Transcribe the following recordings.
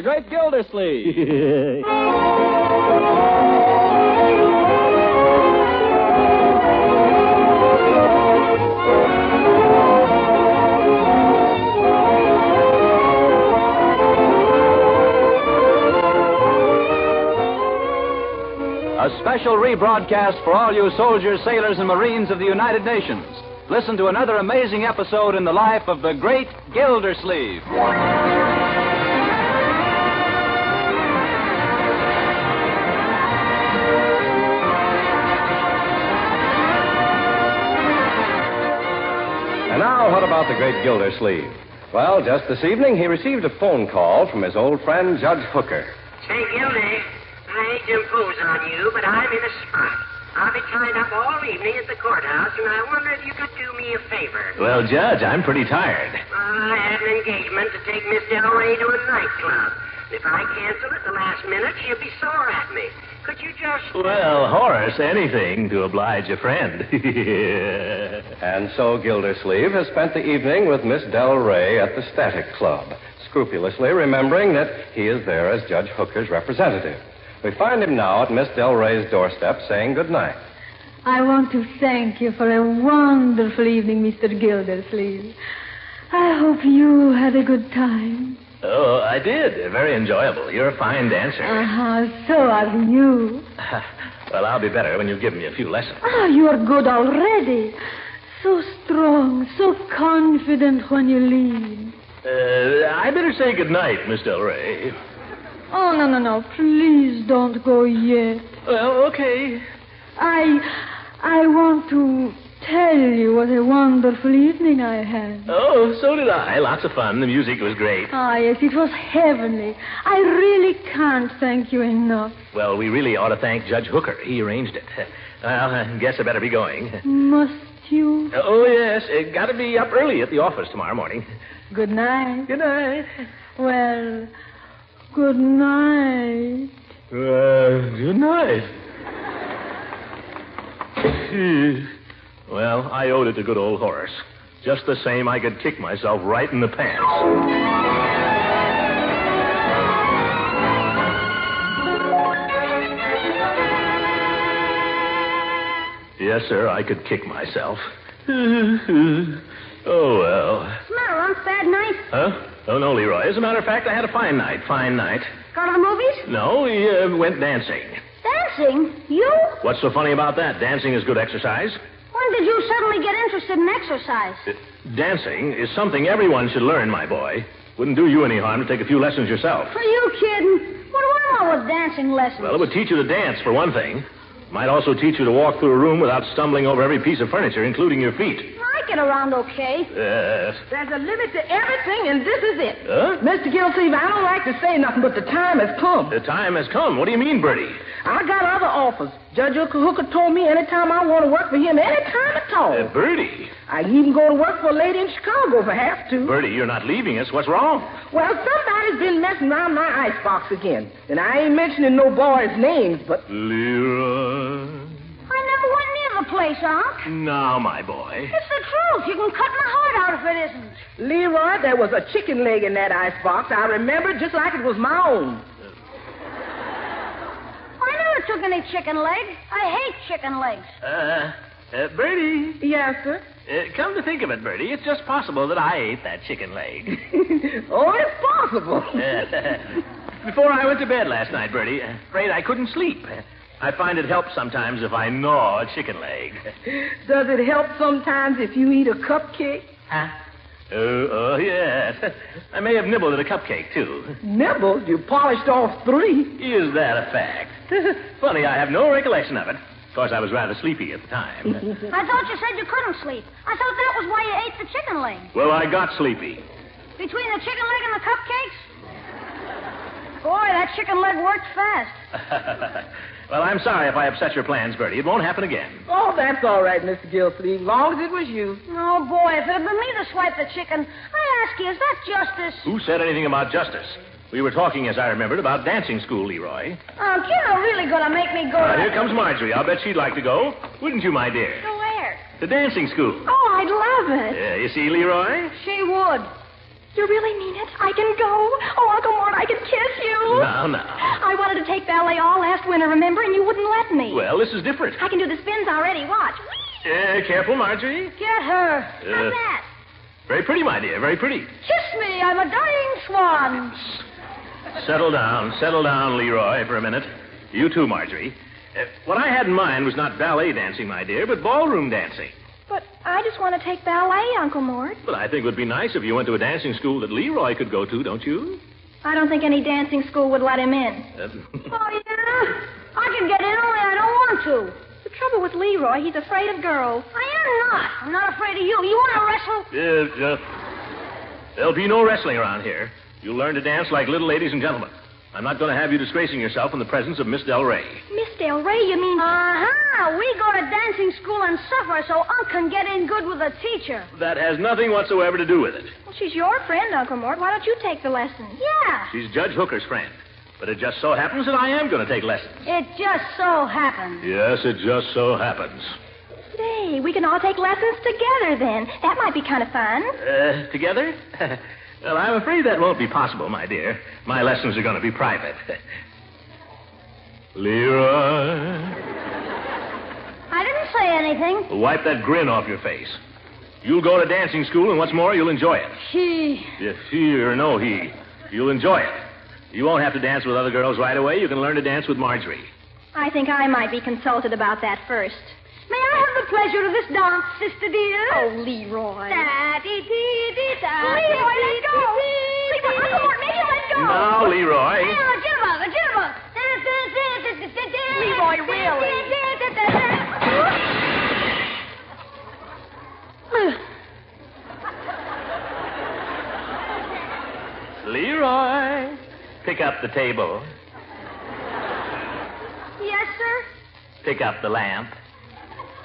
the great Gildersleeve. A special rebroadcast for all you soldiers, sailors, and Marines of the United Nations. Listen to another amazing episode in the life of the great Gildersleeve. And now, what about the great Gildersleeve? Well, just this evening, he received a phone call from his old friend, Judge Hooker. Say, Gildy, I hate to impose on you, but I'm in a spot. I'll be tied up all evening at the courthouse, and I wonder if you could do me a favor. Well, Judge, I'm pretty tired. I had an engagement to take Miss Delray to a nightclub. If I cancel at the last minute, she'll be sore at me. Could you just... Well, Horace, anything to oblige a friend. And so Gildersleeve has spent the evening with Miss Delray at the Static Club, scrupulously remembering that he is there as Judge Hooker's representative. We find him now at Miss Delray's doorstep saying goodnight. I want to thank you for a wonderful evening, Mr. Gildersleeve. I hope you had a good time. Oh, I did. Very enjoyable. You're a fine dancer. So are you. Well, I'll be better when you give me a few lessons. You are good already. So strong, so confident when you lead. I better say goodnight, Miss Delray. Oh, no. Please don't go yet. Well, okay. I want to tell you what a wonderful evening I had. Oh, so did I. Lots of fun. The music was great. Yes, it was heavenly. I really can't thank you enough. Well, we really ought to thank Judge Hooker. He arranged it. Well, I guess I better be going. Must you? Oh, yes. Got to be up early at the office tomorrow morning. Good night. Good night. Well, good night. Good night. Well, I owed it to good old Horace. Just the same, I could kick myself right in the pants. Yes, sir, I could kick myself. Oh, well. What's the matter, Unc? Bad night? Huh? Oh, no, Leroy. As a matter of fact, I had a fine night. Fine night. Go to the movies? No, we went dancing. Dancing? You? What's so funny about that? Dancing is good exercise. When did you suddenly get interested in exercise? Dancing is something everyone should learn, my boy. Wouldn't do you any harm to take a few lessons yourself. Are you kidding? What do I know with dancing lessons? Well, it would teach you to dance, for one thing. Might also teach you to walk through a room without stumbling over every piece of furniture, including your feet. I get around okay. Yes. There's a limit to everything, and this is it. Huh? Mr. Gildersleeve, I don't like to say nothing, but the time has come. The time has come. What do you mean, Bertie? I got other offers. Judge Hooker told me anytime I want to work for him, anytime at all. Bertie. I can even go to work for a lady in Chicago if I have to. Bertie, you're not leaving us. What's wrong? Well, somebody's been messing around my icebox again. And I ain't mentioning no boys' names, but... Leroy. I never went near the place, Unc. Now, my boy. It's the truth. You can cut my heart out if it isn't. Leroy, there was a chicken leg in that icebox. I remember it just like it was my own. I never took any chicken legs. I hate chicken legs. Bertie. Yes, sir? Come to think of it, Bertie, it's just possible that I ate that chicken leg. Oh, it's possible. Before I went to bed last night, Bertie, afraid I couldn't sleep. I find it helps sometimes if I gnaw a chicken leg. Does it help sometimes if you eat a cupcake? Huh? Oh, yes. I may have nibbled at a cupcake, too. Nibbled? You polished off 3. Is that a fact? Funny, I have no recollection of it. Of course, I was rather sleepy at the time. I thought you said you couldn't sleep. I thought that was why you ate the chicken leg. Well, I got sleepy. Between the chicken leg and the cupcakes? Boy, that chicken leg worked fast. Well, I'm sorry if I upset your plans, Bertie. It won't happen again. Oh, that's all right, Mr. Gildersleeve, as long as it was you. Oh, boy, if it had been me to swipe the chicken, I ask you, is that justice? Who said anything about justice? We were talking, as I remembered, about dancing school, Leroy. You're really going to make me go to... Here comes Marjorie. I'll bet she'd like to go. Wouldn't you, my dear? To where? To dancing school. Oh, I'd love it. You see, Leroy? She would. You really mean it? I can go? Oh, Uncle Mort, I can kiss take ballet all last winter, remember? And you wouldn't let me. Well, this is different. I can do the spins already. Watch. Careful, Marjorie. Get her. How's that? Very pretty, my dear. Very pretty. Kiss me. I'm a dying swan. Settle down, Leroy, for a minute. You too, Marjorie. What I had in mind was not ballet dancing, my dear, but ballroom dancing. But I just want to take ballet, Uncle Mort. But I think it would be nice if you went to a dancing school that Leroy could go to, don't you? I don't think any dancing school would let him in. Oh, yeah? I can get in, only I don't want to. The trouble with Leroy, he's afraid of girls. I am not. I'm not afraid of you. You want to wrestle? There'll be no wrestling around here. You'll learn to dance like little ladies and gentlemen. I'm not going to have you disgracing yourself in the presence of Miss Del Rey. Miss Del Rey, you mean... Uh-huh. We go to dancing school and suffer so Unc can get in good with a teacher. That has nothing whatsoever to do with it. Well, she's your friend, Uncle Mort. Why don't you take the lessons? Yeah. She's Judge Hooker's friend. But it just so happens that I am going to take lessons. It just so happens. Yes, it just so happens. Say, we can all take lessons together then. That might be kind of fun. Together? Well, I'm afraid that won't be possible, my dear. My lessons are going to be private. Leroy. I didn't say anything. Wipe that grin off your face. You'll go to dancing school, and what's more, you'll enjoy it. He. If he or no he, you'll enjoy it. You won't have to dance with other girls right away. You can learn to dance with Marjorie. I think I might be consulted about that first. May I have the pleasure of this dance, sister dear? Oh, Leroy. Da-dee-dee-dee-da. Leroy, let go. Leroy, Uncle Mort, make him let go. Now, Leroy. A jitterbug. Leroy, really? Leroy, pick up the table. Yes, sir. Pick up the lamp.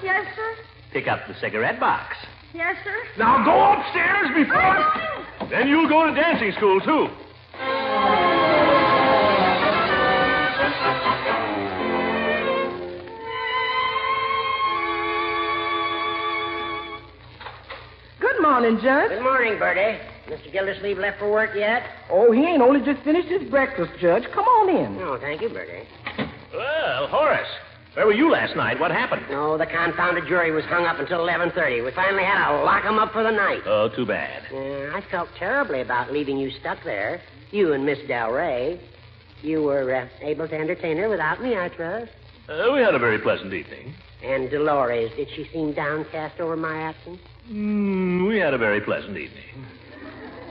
Yes, sir. Pick up the cigarette box. Yes, sir. Now go upstairs before... Then you'll go to dancing school, too. Good morning, Judge. Good morning, Bertie. Mr. Gildersleeve left for work yet? Oh, he ain't only just finished his breakfast, Judge. Come on in. Oh, thank you, Bertie. Well, Horace, where were you last night? What happened? No, the confounded jury was hung up until 11:30. We finally had to lock 'em up for the night. Oh, too bad. I felt terribly about leaving you stuck there. You and Miss Del Rey. You were able to entertain her without me, I trust. We had a very pleasant evening. And Dolores, did she seem downcast over my absence? We had a very pleasant evening.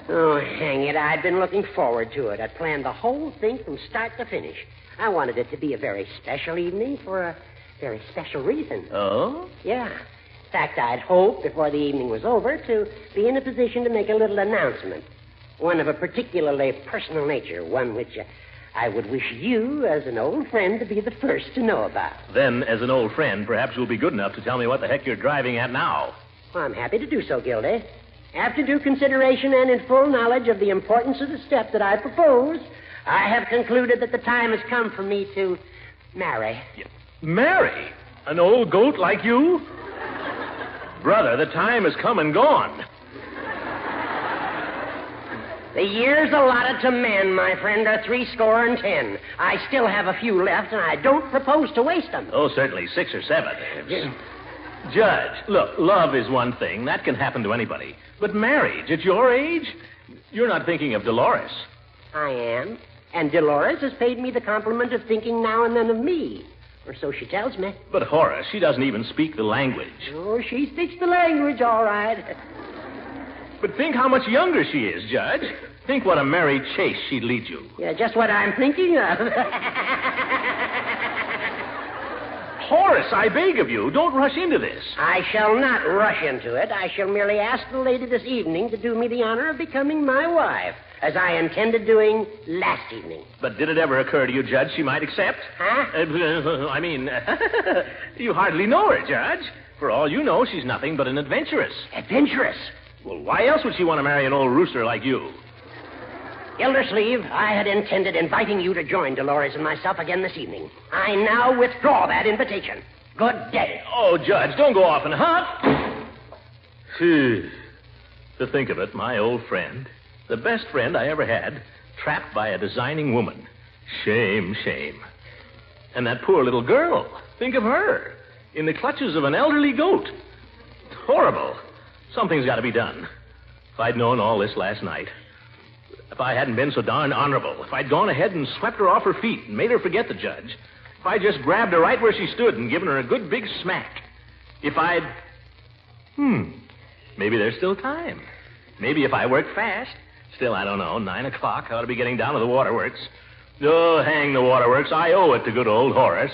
Oh, hang it. I'd been looking forward to it. I'd planned the whole thing from start to finish. I wanted it to be a very special evening for a very special reason. Oh? Yeah. In fact, I'd hoped before the evening was over to be in a position to make a little announcement. One of a particularly personal nature, one which I would wish you, as an old friend, to be the first to know about. Then, as an old friend, perhaps you'll be good enough to tell me what the heck you're driving at now. Well, I'm happy to do so, Gildy. After due consideration and in full knowledge of the importance of the step that I propose, I have concluded that the time has come for me to marry. Marry? An old goat like you? Brother, the time has come and gone. The years allotted to men, my friend, are 70. I still have a few left, and I don't propose to waste them. Oh, certainly 6 or 7. Judge, look, love is one thing. That can happen to anybody. But marriage at your age? You're not thinking of Dolores. I am. And Dolores has paid me the compliment of thinking now and then of me. Or so she tells me. But Horace, she doesn't even speak the language. Oh, she speaks the language, all right. But think how much younger she is, Judge. Think what a merry chase she'd lead you. Yeah, just what I'm thinking of. Horace, I beg of you, don't rush into this. I shall not rush into it. I shall merely ask the lady this evening to do me the honor of becoming my wife, as I intended doing last evening. But did it ever occur to you, Judge, she might accept? Huh? You hardly know her, Judge. For all you know, she's nothing but an adventuress. Adventurous? Well, why else would she want to marry an old rooster like you? Gildersleeve, I had intended inviting you to join Dolores and myself again this evening. I now withdraw that invitation. Good day. Oh, Judge, don't go off and huff. To think of it, my old friend, the best friend I ever had, trapped by a designing woman. Shame, shame. And that poor little girl. Think of her. In the clutches of an elderly goat. Horrible. Something's got to be done. If I'd known all this last night. If I hadn't been so darn honorable. If I'd gone ahead and swept her off her feet and made her forget the judge. If I'd just grabbed her right where she stood and given her a good big smack. If I'd... Maybe there's still time. Maybe if I work fast. Still, I don't know. 9 o'clock. I ought to be getting down to the waterworks. Oh, hang the waterworks. I owe it to good old Horace.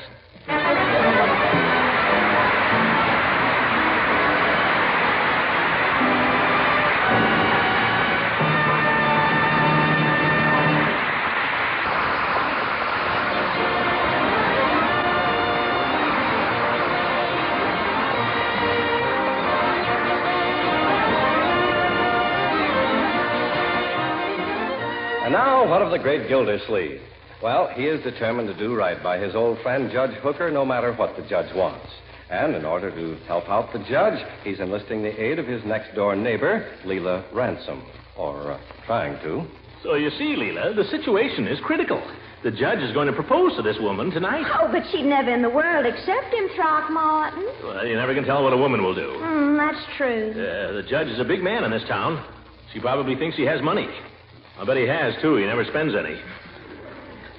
And now, what of the great Gildersleeve? Well, he is determined to do right by his old friend, Judge Hooker, no matter what the judge wants. And in order to help out the judge, he's enlisting the aid of his next-door neighbor, Leela Ransom. Or trying to. So you see, Leela, the situation is critical. The judge is going to propose to this woman tonight. Oh, but she'd never in the world accept him, Throckmorton. Well, you never can tell what a woman will do. That's true. The judge is a big man in this town. She probably thinks he has money. I bet he has, too. He never spends any.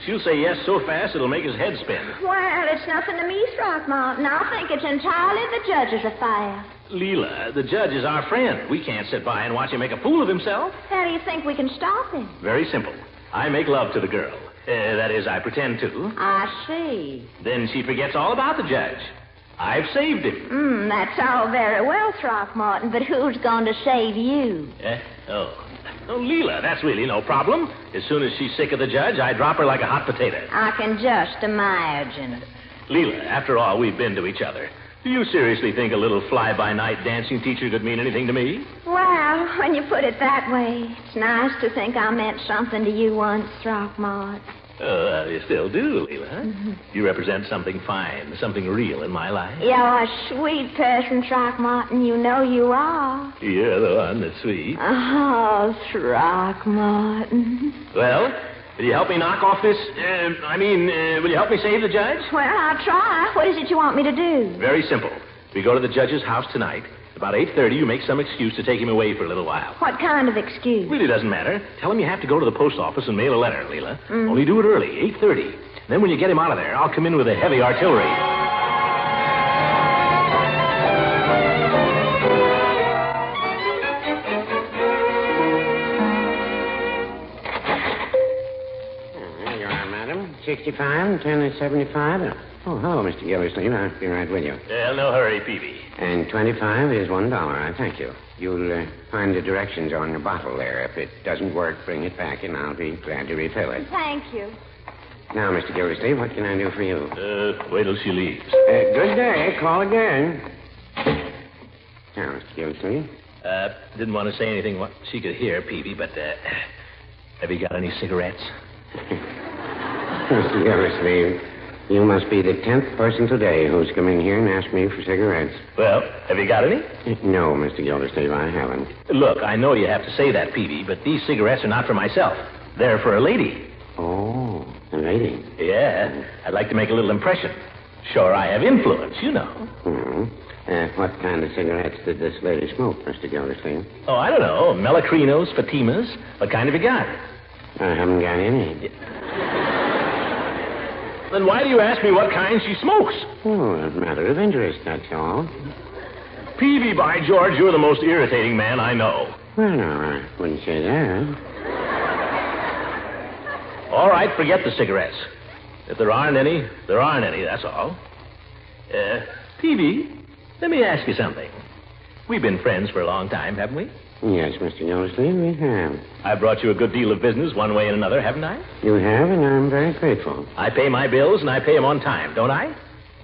She'll say yes so fast it'll make his head spin. Well, it's nothing to me, Throckmorton. I think it's entirely the judge's affair. Leela, the judge is our friend. We can't sit by and watch him make a fool of himself. How do you think we can stop him? Very simple. I make love to the girl. That is, I pretend to. I see. Then she forgets all about the judge. I've saved him. That's all very well, Throckmorton, but who's going to save you? Oh, Leela, that's really no problem. As soon as she's sick of the judge, I drop her like a hot potato. I can just imagine. Leela, after all we've been to each other, do you seriously think a little fly-by-night dancing teacher could mean anything to me? Well, when you put it that way, it's nice to think I meant something to you once, Throckmorton. You still do, Leela. Mm-hmm. You represent something fine, something real in my life. You're a sweet person, Throckmorton. You know you are. You're the one that's sweet. Oh, Throckmorton. Well, will you help me knock off this... will you help me save the judge? Well, I'll try. What is it you want me to do? Very simple. We go to the judge's house tonight. About 8:30, you make some excuse to take him away for a little while. What kind of excuse? Really doesn't matter. Tell him you have to go to the post office and mail a letter, Leela. Only do it early, 8:30. Then when you get him out of there, I'll come in with a heavy artillery. There you are, madam. 65, 10 is 75. Oh, hello, Mr. Gildersleeve. I'll be right with you. No hurry, Peavy. And 25 is $1. I thank you. You'll find the directions on the bottle there. If it doesn't work, bring it back, and I'll be glad to refill it. Thank you. Now, Mr. Gildersleeve, what can I do for you? Wait till she leaves. Good day. Call again. Now, Mr. Gildersleeve. Didn't want to say anything what she could hear, Peavy, but have you got any cigarettes? Mr. Gildersleeve, you must be the 10th person today who's come in here and asked me for cigarettes. Well, have you got any? No, Mr. Gildersleeve, I haven't. Look, I know you have to say that, Peavy, but these cigarettes are not for myself. They're for a lady. Oh, a lady. Yeah, I'd like to make a little impression. Sure, I have influence, you know. What kind of cigarettes did this lady smoke, Mr. Gildersleeve? Oh, I don't know. Melacrinos, Fatimas. What kind have you got? I haven't got any. Then why do you ask me what kind she smokes? Oh, a matter of interest, that's all. Peavy, by George, you're the most irritating man I know. Well, no, I wouldn't say that. All right, forget the cigarettes. If there aren't any, there aren't any, that's all. Peavy, let me ask you something. We've been friends for a long time, haven't we? Yes, Mr. Gildersleeve, we have. I've brought you a good deal of business one way and another, haven't I? You have, and I'm very grateful. I pay my bills, and I pay them on time, don't I?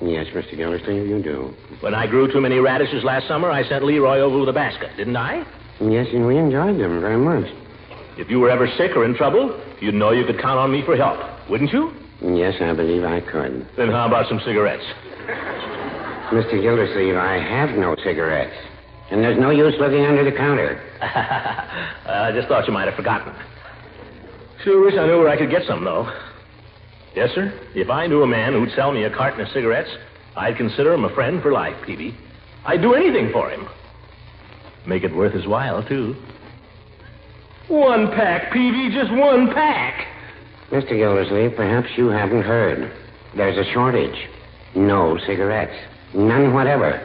Yes, Mr. Gildersleeve, you do. When I grew too many radishes last summer, I sent Leroy over with a basket, didn't I? Yes, and we enjoyed them very much. If you were ever sick or in trouble, you'd know you could count on me for help, wouldn't you? Yes, I believe I could. Then how about some cigarettes? Mr. Gildersleeve, I have no cigarettes. And there's no use looking under the counter. I just thought you might have forgotten. Sure wish I knew where I could get some, though. Yes, sir. If I knew a man who'd sell me a carton of cigarettes, I'd consider him a friend for life, Peavy. I'd do anything for him. Make it worth his while, too. 1 pack, Peavy, just 1 pack. Mr. Gildersleeve, perhaps you haven't heard. There's a shortage. No cigarettes. None whatever.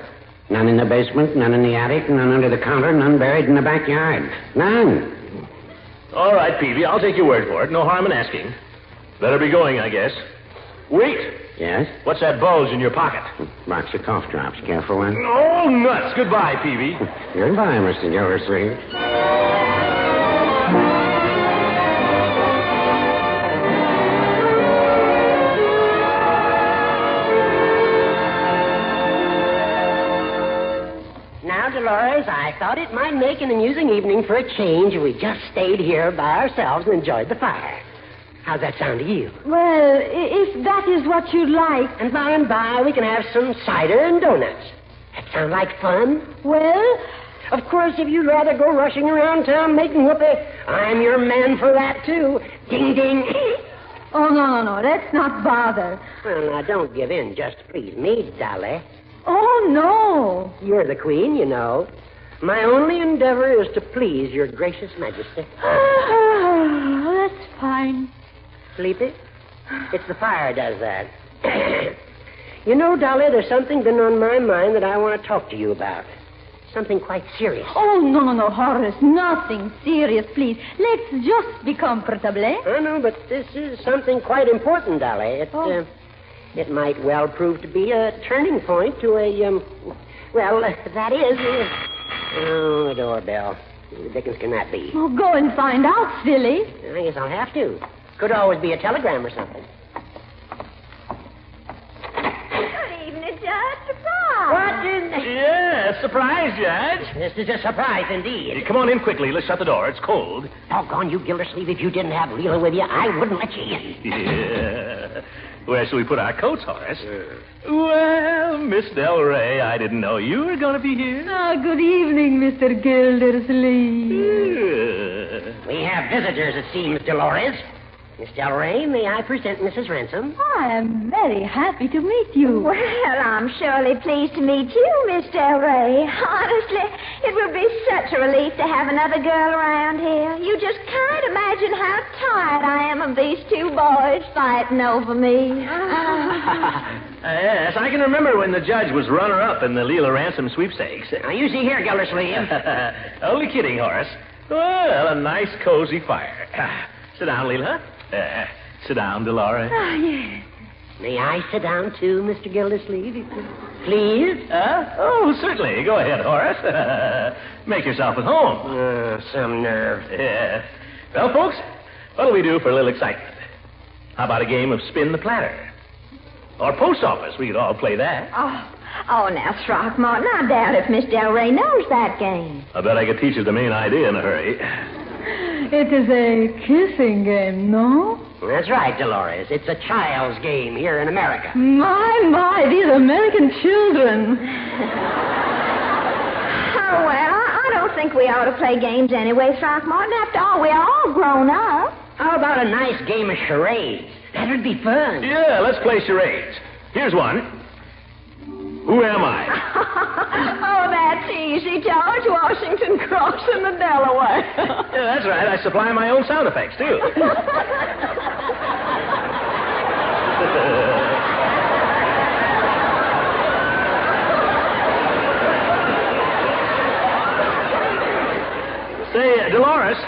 None in the basement, none in the attic, none under the counter, none buried in the backyard. None. All right, Peavy, I'll take your word for it. No harm in asking. Better be going, I guess. Wait. Yes? What's that bulge in your pocket? Box of cough drops. Care for one? Oh, nuts. Goodbye, Peavy. Goodbye, Mr. Gildersleeve. Now, Dolores, I thought it might make an amusing evening for a change if we just stayed here by ourselves and enjoyed the fire. How's that sound to you? Well, if that is what you'd like. And by we can have some cider and donuts. That sound like fun? Well, Of course, if you'd rather go rushing around town making whoopee, I'm your man for that, too. Ding, ding. oh, no. Let's not bother. Well, now, don't give in just to please me, Dolly. Oh, no. You're the queen, you know. My only endeavor is to please your gracious majesty. That's fine. Sleepy? It's the fire does that. You know, Dolly, there's something been on my mind that I want to talk to you about. Something quite serious. Oh, no, Horace. Nothing serious, please. Let's just be comfortable, eh? I know, but this is something quite important, Dolly. It might well prove to be a turning point to a, that is... Oh, the doorbell. Who the dickens can that be? Oh, go and find out, silly. I guess I'll have to. Could always be a telegram or something. Good evening, Judge. Surprise. What in the... Yeah, surprise, Judge. This is a surprise indeed. Hey, come on in quickly. Let's shut the door. It's cold. Doggone you, Gildersleeve. If you didn't have Leela with you, I wouldn't let you in. Yeah. Where shall we put our coats, Horace? Well, Miss Del Rey, I didn't know you were going to be here. Good evening, Mr. Gildersleeve. We have visitors, it seems, Dolores. Miss Del Rey, may I present Mrs. Ransom? I am very happy to meet you. Well, I'm surely pleased to meet you, Miss Del Rey. Honestly, it would be such a relief to have another girl around here. You just can't imagine how tired I am of these two boys fighting over me. Yes, I can remember when the judge was runner-up in the Leela Ransom sweepstakes. Now, you see here, Gildersleeve. Only kidding, Horace. Well, a nice, cozy fire. Sit down, Leela. Sit down, Dolores. Yes. May I sit down, too, Mr. Gildersleeve? Please? Oh, certainly. Go ahead, Horace. Make yourself at home. Some nerve. Yeah. Well, folks, what'll we do for a little excitement? How about a game of spin the platter? Or post office. We could all play that. Oh, now, Throckmorton, I doubt if Miss Del Rey knows that game. I bet I could teach her the main idea in a hurry. It is a kissing game, no? That's right, Dolores. It's a child's game here in America. My, these American children. Oh, well, I don't think we ought to play games anyway, Throckmorton. After all, we're all grown up. How about a nice game of charades? That would be fun. Yeah, let's play charades. Here's one. Who am I? Oh, that's easy, George Washington crossing the Delaware. Yeah, that's right. I supply my own sound effects, too. Say, Dolores,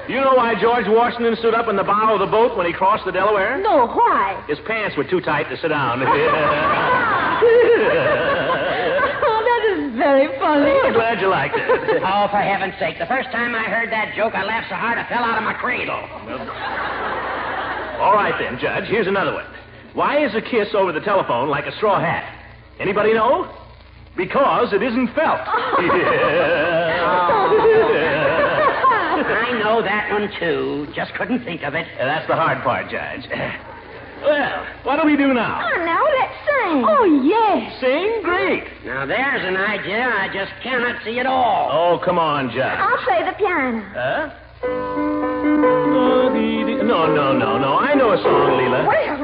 you know why George Washington stood up in the bow of the boat when he crossed the Delaware? No, why? His pants were too tight to sit down. That is very funny. I'm glad you liked it. Oh, for heaven's sake. The first time I heard that joke, I laughed so hard I fell out of my cradle. All right, then, Judge. Here's another one. Why is a kiss over the telephone like a straw hat? Anybody know? Because it isn't felt. I know that one, too. Just couldn't think of it. That's the hard part, Judge. Well, what do we do now? Oh, no, let's sing. Oh, yes. Sing? Great. Now, there's an idea I just cannot see at all. Oh, come on, Judge. I'll play the piano. Huh? No. I know a song, Leela. Well,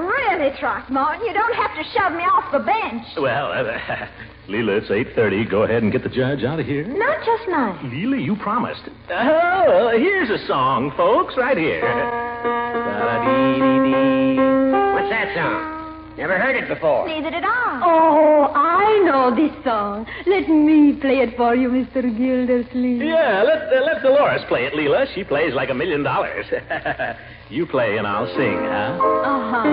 early, Throckmorton. You don't have to shove me off the bench. Well, Leela, it's 8:30. Go ahead and get the judge out of here. Not just now. Leela, you promised. Oh, here's a song, folks, right here. What's that song? Never heard it before. Neither did I. Oh, I know this song. Let me play it for you, Mr. Gildersleeve. Yeah, let Dolores play it, Leela. She plays like $1 million. You play and I'll sing, huh? Uh-huh.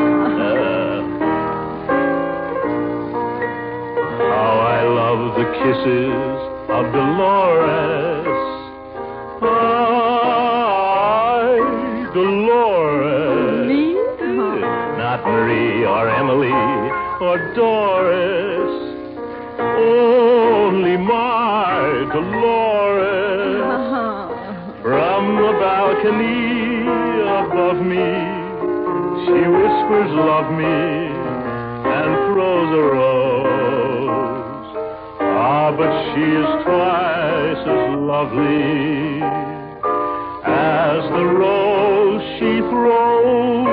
How I love the kisses of Dolores. Dolores. Me? Not Marie or Emily or Doris. Only my Dolores. From the balcony above me, she whispers, love me, and throws a rose. Ah, but she is twice as lovely as the rose she throws.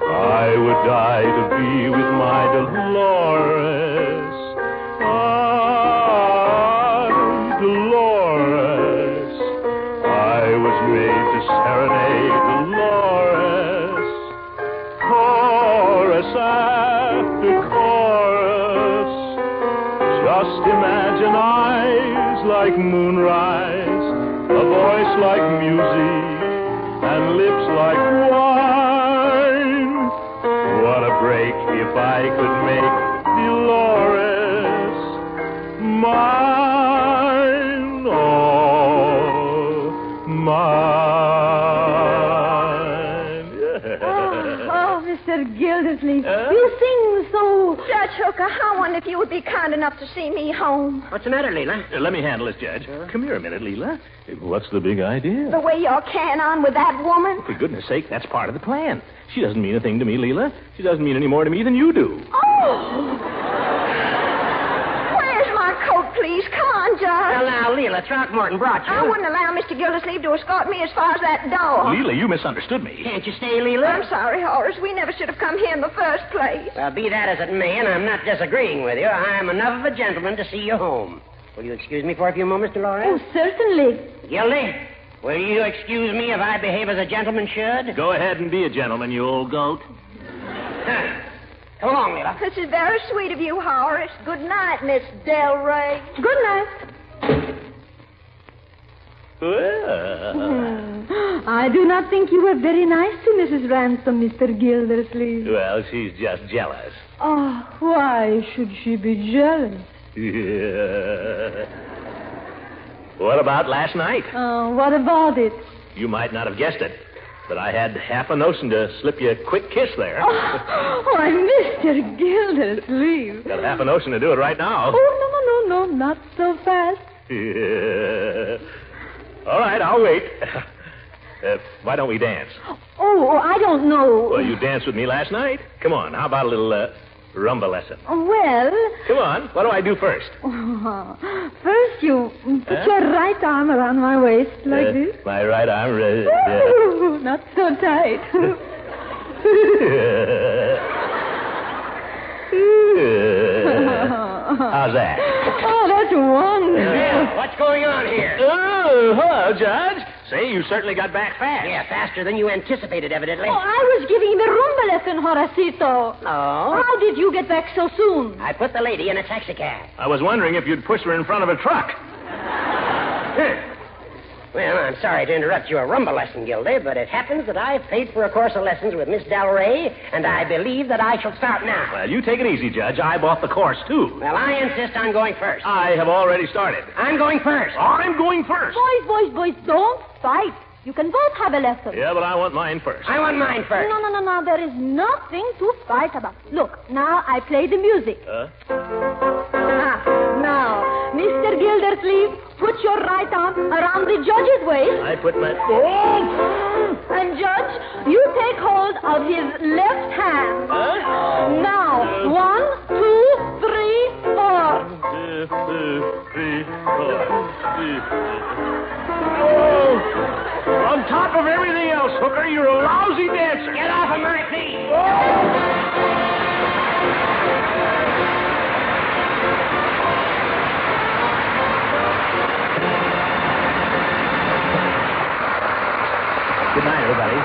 I would die to be with my Dolores. Dolores. I was made to serenade Dolores. Chorus after chorus. Just imagine eyes like moonrise, a voice like music, and lips like wine. What a break if I could make Dolores mine, oh, mine. Oh, Mr. Gildersleeve, you sing so... Judge Hooker, I wonder if you would be kind enough to see me home. What's the matter, Leela? Let me handle this, Judge. Come here a minute, Leela. What's the big idea? The way you're carrying on with that woman. For goodness sake, that's part of the plan. She doesn't mean a thing to me, Leela. She doesn't mean any more to me than you do. Oh! Where's my coat, please? Come on, Judge. Well, now, Leela, Throckmorton brought you. I wouldn't allow Mr. Gildersleeve to escort me as far as that door. Leela, you misunderstood me. Can't you stay, Leela? I'm sorry, Horace. We never should have come here in the first place. Well, be that as it may, and I'm not disagreeing with you, I'm enough of a gentleman to see you home. Will you excuse me for a few moments, Dolores? Oh, certainly. Gildy, will you excuse me if I behave as a gentleman should? Go ahead and be a gentleman, you old goat. Come along, Leela. This is very sweet of you, Horace. Good night, Miss Del Rey. Good night. Well, I do not think you were very nice to Mrs. Ransom, Mr. Gildersleeve. well, she's just jealous. Oh, why should she be jealous? What about last night? What about it? You might not have guessed it, but I had half a notion to slip you a quick kiss there. Why, Mr. Gildersleeve. Got half a notion to do it right now. Oh, no, not so fast. All right, I'll wait. Why don't we dance? Oh, I don't know. Well, you danced with me last night. Come on, how about a little rumba lesson? Well... Come on, what do I do first? First, you put your right arm around my waist like this. My right arm... Ooh, not so tight. How's that? Oh, that's wonderful. Well, what's going on here? Oh, hello, Judge. Say, you certainly got back fast. Yeah, faster than you anticipated, evidently. Oh, I was giving him a rumba lesson, Horacito. Oh? How did you get back so soon? I put the lady in a taxicab. I was wondering if you'd push her in front of a truck. Well, I'm sorry to interrupt your rumba lesson, Gildy, but it happens that I've paid for a course of lessons with Miss Del Rey, and I believe that I shall start now. Well, you take it easy, Judge. I bought the course, too. Well, I insist on going first. I have already started. I'm going first. I'm going first. Boys, don't fight. You can both have a lesson. Yeah, but I want mine first. I want mine first. No. There is nothing to fight about. Look, now I play the music. Now, Mr. Gildersleeve, put your right arm around the judge's waist. I put my... And, Judge, you take hold of his left hand. Now, 1, 2, 3, 4. 1, 2, 3, 4. On top of everything else, Hooker, you're a lousy dancer. Get off of my feet. Oh! This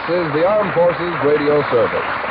is the Armed Forces Radio Service.